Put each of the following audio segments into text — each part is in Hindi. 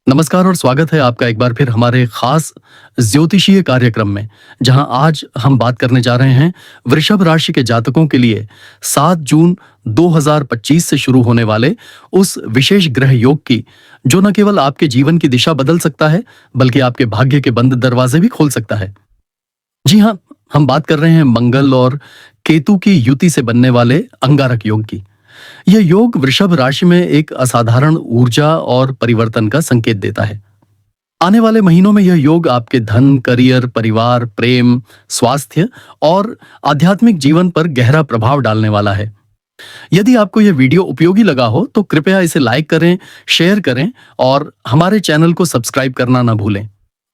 नमस्कार और स्वागत है आपका एक बार फिर हमारे खास ज्योतिषीय कार्यक्रम में, जहां आज हम बात करने जा रहे हैं वृषभ राशि के जातकों के लिए 7 जून 2025 से शुरू होने वाले उस विशेष ग्रह योग की, जो न केवल आपके जीवन की दिशा बदल सकता है बल्कि आपके भाग्य के बंद दरवाजे भी खोल सकता है। जी हाँ, हम बात कर रहे हैं मंगल और केतु की युति से बनने वाले अंगारक योग की। यह योग वृषभ राशि में एक असाधारण ऊर्जा और परिवर्तन का संकेत देता है। आने वाले महीनों में यह योग आपके धन, करियर, परिवार, प्रेम, स्वास्थ्य और आध्यात्मिक जीवन पर गहरा प्रभाव डालने वाला है। यदि आपको यह वीडियो उपयोगी लगा हो तो कृपया इसे लाइक करें, शेयर करें और हमारे चैनल को सब्सक्राइब करना ना भूलें।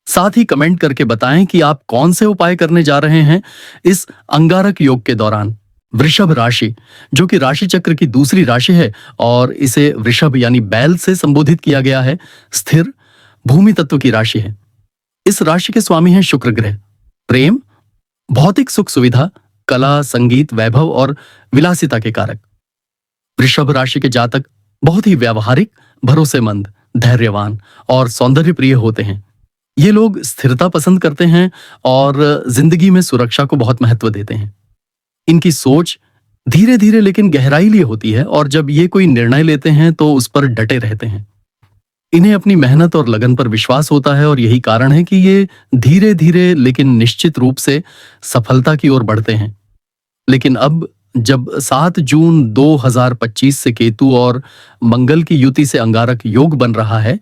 साथ ही कमेंट करके बताएं कि आप कौन से उपाय करने जा रहे हैं इस अंगारक योग के दौरान। वृषभ राशि, जो कि राशि चक्र की दूसरी राशि है और इसे वृषभ यानी बैल से संबोधित किया गया है, स्थिर भूमि तत्व की राशि है। इस राशि के स्वामी हैं शुक्र ग्रह। प्रेम, भौतिक सुख सुविधा, कला, संगीत, वैभव और विलासिता के कारक। वृषभ राशि के जातक बहुत ही व्यावहारिक, भरोसेमंद, धैर्यवान और सौंदर्य प्रिय होते हैं। ये लोग स्थिरता पसंद करते हैं और जिंदगी में सुरक्षा को बहुत महत्व देते हैं। इनकी सोच धीरे धीरे लेकिन गहराई लिए होती है और जब ये कोई निर्णय लेते हैं तो उस पर डटे रहते हैं। इन्हें अपनी मेहनत और लगन पर विश्वास होता है और यही कारण है कि ये धीरे धीरे लेकिन निश्चित रूप से सफलता की ओर बढ़ते हैं। लेकिन अब जब 7 जून 2025 से केतु और मंगल की युति से अंगारक योग बन रहा है,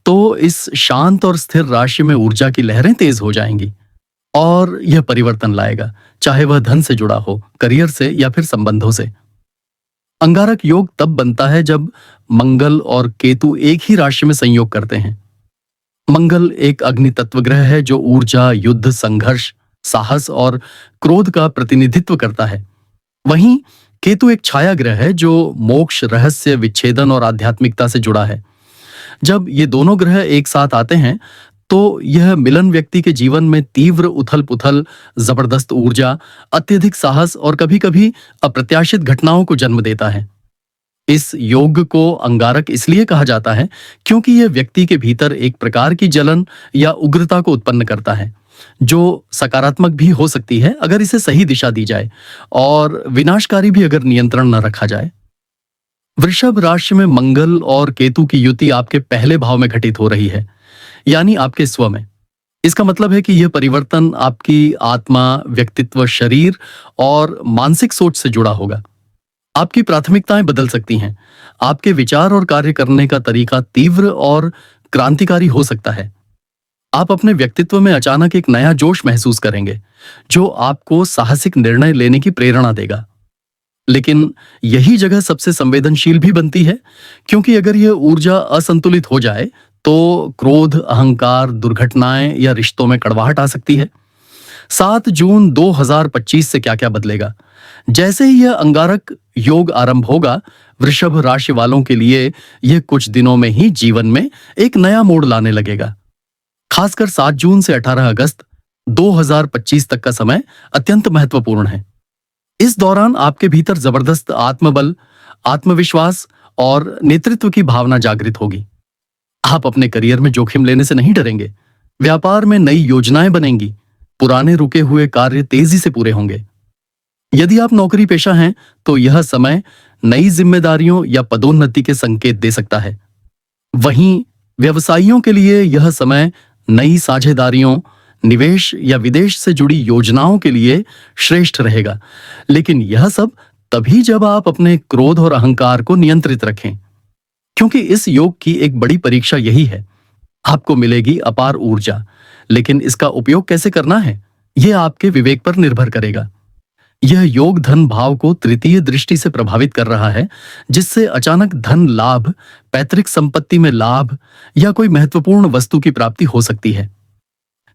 तो इस शांत और स्थिर राशि में ऊर्जा की लहरें तेज हो जाएंगी और यह परिवर्तन लाएगा, चाहे वह धन से जुड़ा हो, करियर से या फिर संबंधों से। अंगारक योग तब बनता है जब मंगल और केतु एक ही राशि में संयोग करते हैं। मंगल एक अग्नि तत्व ग्रह है जो ऊर्जा, युद्ध, संघर्ष, साहस और क्रोध का प्रतिनिधित्व करता है। वहीं केतु एक छाया ग्रह है जो मोक्ष, रहस्य, विच्छेदन और आध्यात्मिकता से जुड़ा है। जब ये दोनों ग्रह एक साथ आते हैं तो यह मिलन व्यक्ति के जीवन में तीव्र उथल पुथल, जबरदस्त ऊर्जा, अत्यधिक साहस और कभी-कभी अप्रत्याशित घटनाओं को जन्म देता है। इस योग को अंगारक इसलिए कहा जाता है क्योंकि यह व्यक्ति के भीतर एक प्रकार की जलन या उग्रता को उत्पन्न करता है, जो सकारात्मक भी हो सकती है अगर इसे सही दिशा दी जाए और विनाशकारी भी अगर नियंत्रण न रखा जाए। वृषभ राशि में मंगल और केतु की युति आपके पहले भाव में घटित हो रही है, यानी आपके स्व में। इसका मतलब है कि यह परिवर्तन आपकी आत्मा, व्यक्तित्व, शरीर और मानसिक सोच से जुड़ा होगा। आपकी प्राथमिकताएं बदल सकती हैं। आपके विचार और कार्य करने का तरीका तीव्र और क्रांतिकारी हो सकता है। आप अपने व्यक्तित्व में अचानक एक नया जोश महसूस करेंगे, जो आपको साहसिक निर्णय लेने की प्रेरणा देगा। लेकिन यही जगह सबसे संवेदनशील भी बनती है, क्योंकि अगर यह ऊर्जा असंतुलित हो जाए तो क्रोध, अहंकार, दुर्घटनाएं या रिश्तों में कड़वाहट आ सकती है। 7 जून 2025 से क्या-क्या बदलेगा? जैसे ही यह अंगारक योग आरंभ होगा, वृषभ राशि वालों के लिए यह कुछ दिनों में ही जीवन में एक नया मोड़ लाने लगेगा। खासकर 7 जून से 18 अगस्त 2025 तक का समय अत्यंत महत्वपूर्ण है। इस दौरान आपके भीतर जबरदस्त आत्मबल, आत्मविश्वास और नेतृत्व की भावना जागृत होगी। आप अपने करियर में जोखिम लेने से नहीं डरेंगे। व्यापार में नई योजनाएं बनेंगी। पुराने रुके हुए कार्य तेजी से पूरे होंगे। यदि आप नौकरी पेशा हैं तो यह समय नई जिम्मेदारियों या पदोन्नति के संकेत दे सकता है। वहीं व्यवसायियों के लिए यह समय नई साझेदारियों, निवेश या विदेश से जुड़ी योजनाओं के लिए श्रेष्ठ रहेगा। लेकिन यह सब तभी जब आप अपने क्रोध और अहंकार को नियंत्रित रखें, क्योंकि इस योग की एक बड़ी परीक्षा यही है। आपको मिलेगी अपार ऊर्जा, लेकिन इसका उपयोग कैसे करना है, यह आपके विवेक पर निर्भर करेगा। यह योग धन भाव को तृतीय दृष्टि से प्रभावित कर रहा है, जिससे अचानक धन लाभ, पैतृक संपत्ति में लाभ या कोई महत्वपूर्ण वस्तु की प्राप्ति हो सकती है।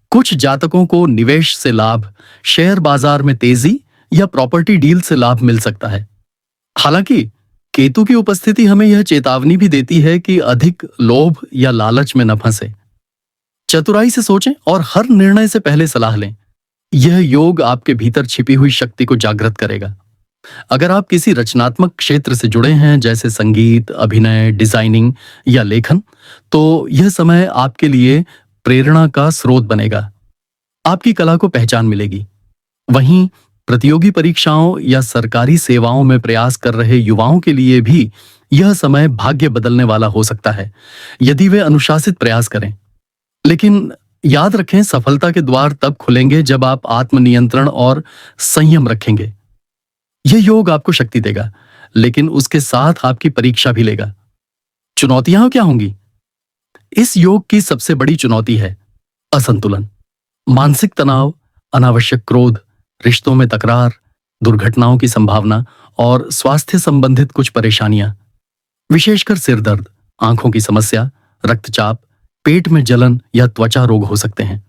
कुछ जातकों को निवेश से लाभ, शेयर बाजार में तेजी या प्रॉपर्टी डील से लाभ मिल सकता है। हालांकि केतु की उपस्थिति हमें यह चेतावनी भी देती है कि अधिक लोभ या लालच में न फंसे। चतुराई से सोचें और हर निर्णय से पहले सलाह लें। यह योग आपके भीतर छिपी हुई शक्ति को जागृत करेगा। अगर आप किसी रचनात्मक क्षेत्र से जुड़े हैं, जैसे संगीत, अभिनय, डिजाइनिंग या लेखन, तो यह समय आपके लिए प्रेरणा का स्रोत बनेगा। आपकी कला को पहचान मिलेगी। वहीं प्रतियोगी परीक्षाओं या सरकारी सेवाओं में प्रयास कर रहे युवाओं के लिए भी यह समय भाग्य बदलने वाला हो सकता है, यदि वे अनुशासित प्रयास करें। लेकिन याद रखें, सफलता के द्वार तब खुलेंगे जब आप आत्मनियंत्रण और संयम रखेंगे। यह योग आपको शक्ति देगा, लेकिन उसके साथ आपकी परीक्षा भी लेगा। चुनौतियां क्या होंगी? इस योग की सबसे बड़ी चुनौती है असंतुलन, मानसिक तनाव, अनावश्यक क्रोध, रिश्तों में तकरार, दुर्घटनाओं की संभावना और स्वास्थ्य संबंधित कुछ परेशानियां, विशेषकर सिर दर्द, आंखों की समस्या, रक्तचाप, पेट में जलन या त्वचा रोग हो सकते हैं।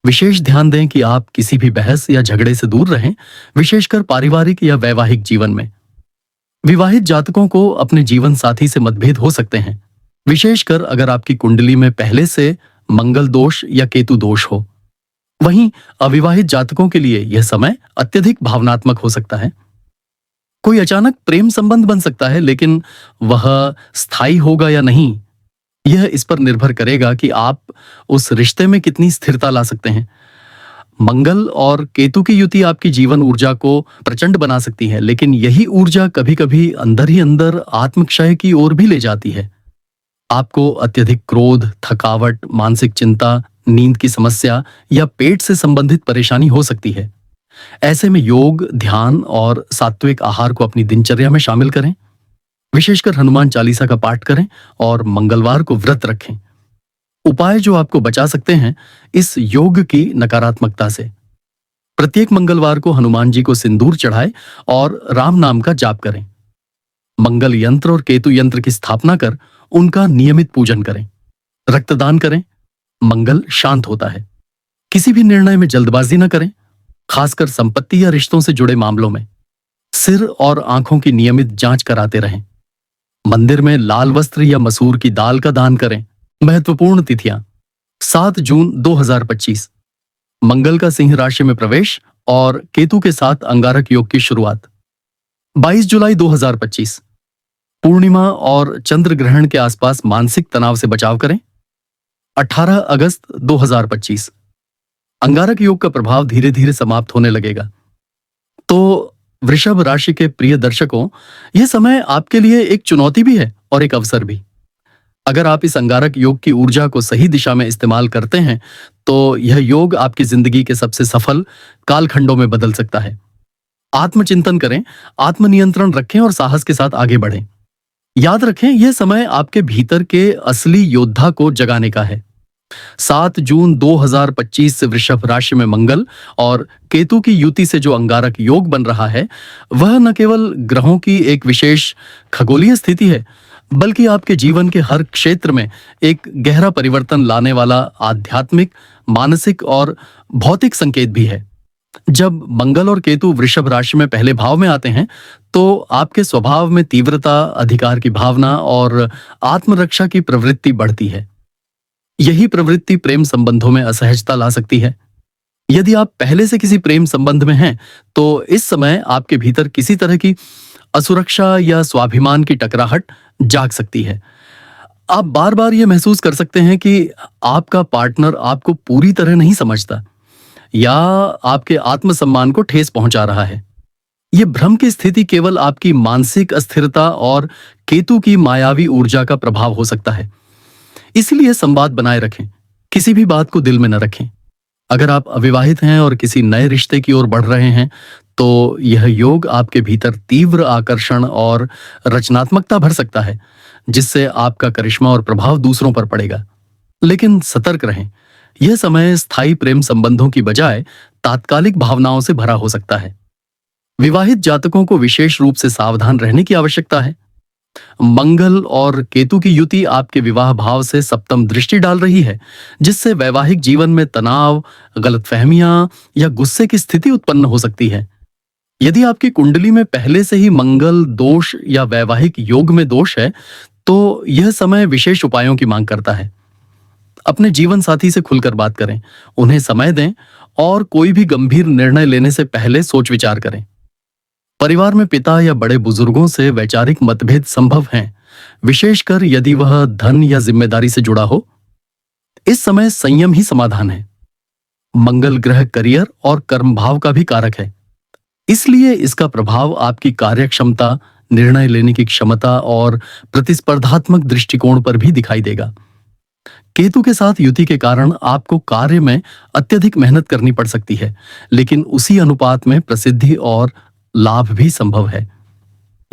विशेष ध्यान दें कि आप किसी भी बहस या झगड़े से दूर रहें, विशेषकर पारिवारिक या वैवाहिक जीवन में। विवाहित जातकों को अपने जीवन साथी से मतभेद हो सकते हैं, विशेषकर अगर आपकी कुंडली में पहले से मंगल दोष या केतु दोष हो। वहीं अविवाहित जातकों के लिए यह समय अत्यधिक भावनात्मक हो सकता है। कोई अचानक प्रेम संबंध बन सकता है, लेकिन वह स्थायी होगा या नहीं, यह इस पर निर्भर करेगा कि आप उस रिश्ते में कितनी स्थिरता ला सकते हैं। मंगल और केतु की युति आपकी जीवन ऊर्जा को प्रचंड बना सकती है, लेकिन यही ऊर्जा कभी-कभी अंदर ही अंदर आत्मक्षय की ओर भी ले जाती है। आपको अत्यधिक क्रोध, थकावट, मानसिक चिंता, नींद की समस्या या पेट से संबंधित परेशानी हो सकती है। ऐसे में योग, ध्यान और सात्विक आहार को अपनी दिनचर्या में शामिल करें। विशेषकर हनुमान चालीसा का पाठ करें और मंगलवार को व्रत रखें। उपाय जो आपको बचा सकते हैं इस योग की नकारात्मकता से: प्रत्येक मंगलवार को हनुमान जी को सिंदूर चढ़ाएं और राम नाम का जाप करें। मंगल यंत्र और केतु यंत्र की स्थापना कर उनका नियमित पूजन करें। रक्तदान करें, मंगल शांत होता है। किसी भी निर्णय में जल्दबाजी न करें, खासकर संपत्ति या रिश्तों से जुड़े मामलों में। सिर और आंखों की नियमित जांच कराते रहें। मंदिर में लाल वस्त्र या मसूर की दाल का दान करें। महत्वपूर्ण तिथियां: 7 जून 2025 मंगल का सिंह राशि में प्रवेश और केतु के साथ अंगारक योग की शुरुआत। 22 जुलाई 2025 पूर्णिमा और चंद्र ग्रहण के आसपास मानसिक तनाव से बचाव करें। 18 अगस्त 2025 अंगारक योग का प्रभाव धीरे धीरे समाप्त होने लगेगा। तो वृषभ राशि के प्रिय दर्शकों, यह समय आपके लिए एक चुनौती भी है और एक अवसर भी। अगर आप इस अंगारक योग की ऊर्जा को सही दिशा में इस्तेमाल करते हैं, तो यह योग आपकी जिंदगी के सबसे सफल कालखंडों में बदल सकता है। आत्मचिंतन करें, आत्मनियंत्रण रखें और साहस के साथ आगे बढ़ें। याद रखें, यह समय आपके भीतर के असली योद्धा को जगाने का है। 7 जून 2025 से वृषभ राशि में मंगल और केतु की युति से जो अंगारक योग बन रहा है, वह न केवल ग्रहों की एक विशेष खगोलीय स्थिति है, बल्कि आपके जीवन के हर क्षेत्र में एक गहरा परिवर्तन लाने वाला आध्यात्मिक, मानसिक और भौतिक संकेत भी है। जब मंगल और केतु वृषभ राशि में पहले भाव में आते हैं, तो आपके स्वभाव में तीव्रता, अधिकार की भावना और आत्मरक्षा की प्रवृत्ति बढ़ती है। यही प्रवृत्ति प्रेम संबंधों में असहजता ला सकती है। यदि आप पहले से किसी प्रेम संबंध में हैं, तो इस समय आपके भीतर किसी तरह की असुरक्षा या स्वाभिमान की टकराहट जाग सकती है। आप बार बार यह महसूस कर सकते हैं कि आपका पार्टनर आपको पूरी तरह नहीं समझता या आपके आत्मसम्मान को ठेस पहुंचा रहा है। यह भ्रम की स्थिति केवल आपकी मानसिक अस्थिरता और केतु की मायावी ऊर्जा का प्रभाव हो सकता है। इसीलिए संवाद बनाए रखें, किसी भी बात को दिल में न रखें। अगर आप अविवाहित हैं और किसी नए रिश्ते की ओर बढ़ रहे हैं, तो यह योग आपके भीतर तीव्र आकर्षण और रचनात्मकता भर सकता है, जिससे आपका करिश्मा और प्रभाव दूसरों पर पड़ेगा। लेकिन सतर्क रहें, यह समय स्थायी प्रेम संबंधों की बजाय तात्कालिक भावनाओं से भरा हो सकता है। विवाहित जातकों को विशेष रूप से सावधान रहने की आवश्यकता है। मंगल और केतु की युति आपके विवाह भाव से सप्तम दृष्टि डाल रही है, जिससे वैवाहिक जीवन में तनाव, गलतफहमियां या गुस्से की स्थिति उत्पन्न हो सकती है। यदि आपकी कुंडली में पहले से ही मंगल दोष या वैवाहिक योग में दोष है, तो यह समय विशेष उपायों की मांग करता है। अपने जीवन साथी से खुलकर बात करें, उन्हें समय दें और कोई भी गंभीर निर्णय लेने से पहले सोच विचार करें। परिवार में पिता या बड़े बुजुर्गों से वैचारिक मतभेद संभव हैं, विशेषकर यदि वह धन या जिम्मेदारी से जुड़ा हो। इस समय संयम ही समाधान है। मंगल ग्रह करियर और कर्म भाव का भी कारक है, इसलिए इसका प्रभाव आपकी कार्य क्षमता, निर्णय लेने की क्षमता और प्रतिस्पर्धात्मक दृष्टिकोण पर भी दिखाई देगा। केतु के साथ युति के कारण आपको कार्य में अत्यधिक मेहनत करनी पड़ सकती है, लेकिन उसी अनुपात में प्रसिद्धि और लाभ भी संभव है।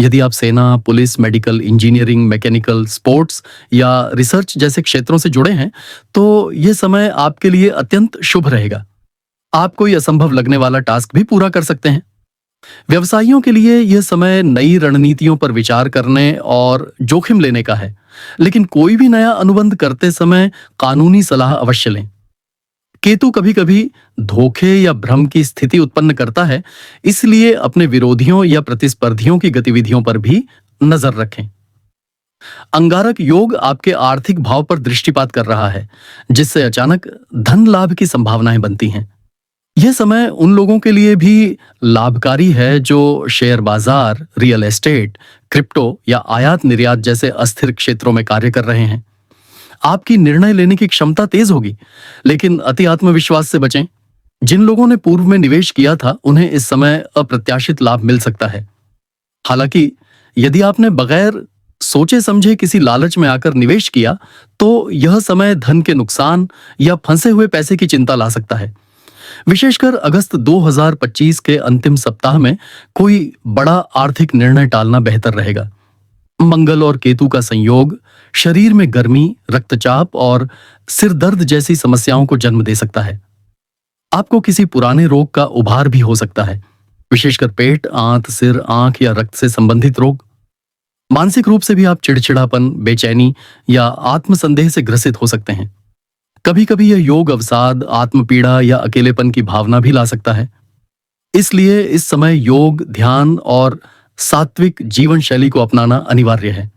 यदि आप सेना, police, medical, engineering, mechanical, sports या रिसर्च जैसे क्षेत्रों से जुड़े हैं, तो यह समय आपके लिए अत्यंत शुभ रहेगा। आप कोई असंभव लगने वाला टास्क भी पूरा कर सकते हैं। व्यवसायियों के लिए यह समय नई रणनीतियों पर विचार करने और जोखिम लेने का है, लेकिन कोई भी नया अनुबंध करते समय कानूनी सलाह अवश्य लें। केतु कभी-कभी धोखे या भ्रम की स्थिति उत्पन्न करता है, इसलिए अपने विरोधियों या प्रतिस्पर्धियों की गतिविधियों पर भी नजर रखें। अंगारक योग आपके आर्थिक भाव पर दृष्टिपात कर रहा है, जिससे अचानक धन लाभ की संभावनाएं बनती हैं। यह समय उन लोगों के लिए भी लाभकारी है जो शेयर बाजार, रियल एस्टेट, क्रिप्टो या आयात निर्यात जैसे अस्थिर क्षेत्रों में कार्य कर रहे हैं। आपकी निर्णय लेने की क्षमता तेज होगी, लेकिन अति आत्मविश्वास से बचें। जिन लोगों ने पूर्व में निवेश किया था, उन्हें इस समय अप्रत्याशित लाभ मिल सकता है। हालांकि यदि आपने बगैर सोचे समझे किसी लालच में आकर निवेश किया, तो यह समय धन के नुकसान या फंसे हुए पैसे की चिंता ला सकता है। विशेषकर अगस्त 2025 के अंतिम सप्ताह में कोई बड़ा आर्थिक निर्णय टालना बेहतर रहेगा। मंगल और केतु का संयोग शरीर में गर्मी, रक्तचाप और सिर दर्द जैसी समस्याओं को जन्म दे सकता है। आपको किसी पुराने रोग का उभार भी हो सकता है, विशेषकर पेट, आंत, सिर, आंख या रक्त से संबंधित रोग। मानसिक रूप से भी आप चिड़चिड़ापन, बेचैनी या आत्मसंदेह से ग्रसित हो सकते हैं। कभी कभी यह योग अवसाद, आत्मपीड़ा या अकेलेपन की भावना भी ला सकता है। इसलिए इस समय योग, ध्यान और सात्विक जीवन शैली को अपनाना अनिवार्य है।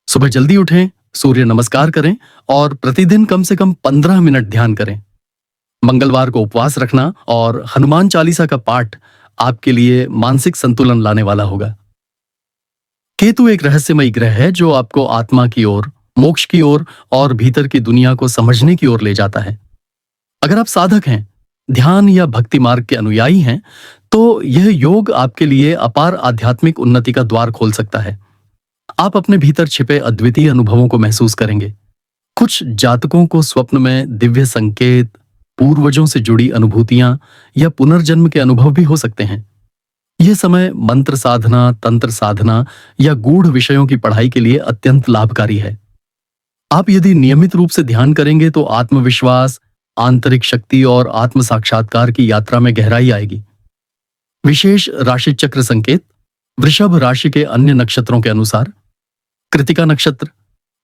सुबह जल्दी उठें, सूर्य नमस्कार करें और प्रतिदिन कम से कम 15 मिनट ध्यान करें। मंगलवार को उपवास रखना और हनुमान चालीसा का पाठ आपके लिए मानसिक संतुलन लाने वाला होगा। केतु एक रहस्यमयी ग्रह है जो आपको आत्मा की ओर, मोक्ष की ओर और भीतर की दुनिया को समझने की ओर ले जाता है। अगर आप साधक हैं, ध्यान या भक्ति मार्ग के अनुयायी हैं, तो यह योग आपके लिए अपार आध्यात्मिक उन्नति का द्वार खोल सकता है। आप अपने भीतर छिपे अद्वितीय अनुभवों को महसूस करेंगे। कुछ जातकों को स्वप्न में दिव्य संकेत, पूर्वजों से जुड़ी अनुभूतियां या पुनर्जन्म के अनुभव भी हो सकते हैं। यह समय मंत्र साधना, तंत्र साधना या गूढ़ विषयों की पढ़ाई के लिए अत्यंत लाभकारी है। आप यदि नियमित रूप से ध्यान करेंगे तो आत्मविश्वास, आंतरिक शक्ति और आत्म साक्षात्कार की यात्रा में गहराई आएगी। विशेष राशि चक्र संकेत वृषभ राशि के अन्य नक्षत्रों के अनुसार कृतिका नक्षत्र,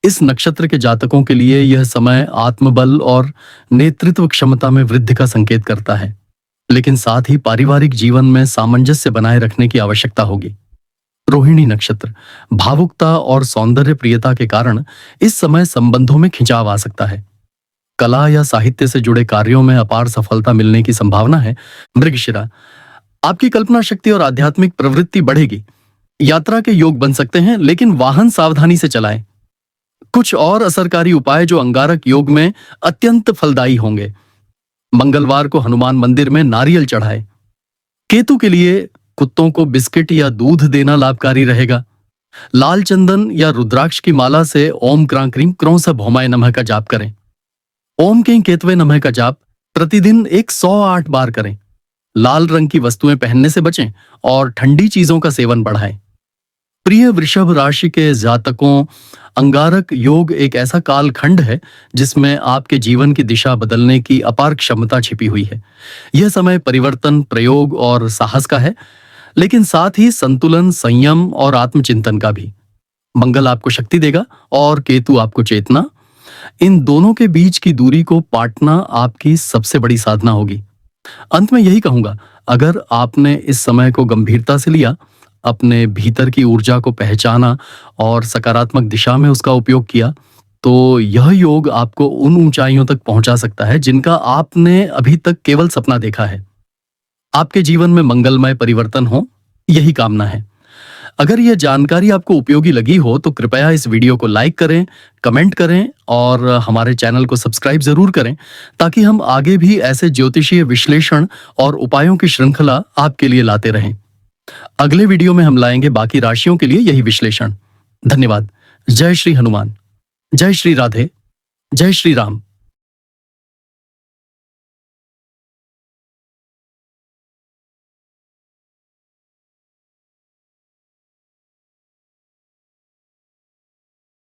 इस नक्षत्र के जातकों के लिए यह समय आत्मबल और नेतृत्व क्षमता में वृद्धि का संकेत करता है, लेकिन साथ ही पारिवारिक जीवन में सामंजस्य बनाए रखने की आवश्यकता होगी। रोहिणी नक्षत्र, भावुकता और सौंदर्य प्रियता के कारण इस समय संबंधों में खिंचाव आ सकता है। कला या साहित्य से जुड़े कार्यों में अपार सफलता मिलने की संभावना है। मृगशिरा, आपकी कल्पना शक्ति और आध्यात्मिक प्रवृत्ति बढ़ेगी। यात्रा के योग बन सकते हैं, लेकिन वाहन सावधानी से चलाएं। कुछ और असरकारी उपाय जो अंगारक योग में अत्यंत फलदायी होंगे। मंगलवार को हनुमान मंदिर में नारियल चढ़ाएं। केतु के लिए कुत्तों को बिस्किट या दूध देना लाभकारी रहेगा। लाल चंदन या रुद्राक्ष की माला से ओम क्रां क्रीं क्रों स भौमाय नमः का जाप करें। ओम के केतवे नमः का जाप प्रतिदिन 108 बार करें। लाल रंग की वस्तुएं पहनने से बचें और ठंडी चीजों का सेवन बढ़ाएं। प्रिय वृषभ राशि के जातकों, अंगारक योग एक ऐसा कालखंड है जिसमें आपके जीवन की दिशा बदलने की अपार क्षमता छिपी हुई है। यह समय परिवर्तन, प्रयोग और साहस का है, लेकिन साथ ही संतुलन, संयम और आत्मचिंतन का भी। मंगल आपको शक्ति देगा और केतु आपको चेतना। इन दोनों के बीच की दूरी को पाटना आपकी सबसे बड़ी साधना होगी। अंत में यही कहूंगा, अगर आपने इस समय को गंभीरता से लिया, अपने भीतर की ऊर्जा को पहचाना और सकारात्मक दिशा में उसका उपयोग किया, तो यह योग आपको उन ऊंचाइयों तक पहुंचा सकता है जिनका आपने अभी तक केवल सपना देखा है। आपके जीवन में मंगलमय परिवर्तन हो, यही कामना है। अगर यह जानकारी आपको उपयोगी लगी हो तो कृपया इस वीडियो को लाइक करें, कमेंट करें और हमारे चैनल को सब्सक्राइब जरूर करें, ताकि हम आगे भी ऐसे ज्योतिषीय विश्लेषण और उपायों की श्रृंखला आपके लिए लाते रहें। अगले वीडियो में हम लाएंगे बाकी राशियों के लिए यही विश्लेषण। धन्यवाद। जय श्री हनुमान, जय श्री राधे, जय श्री राम।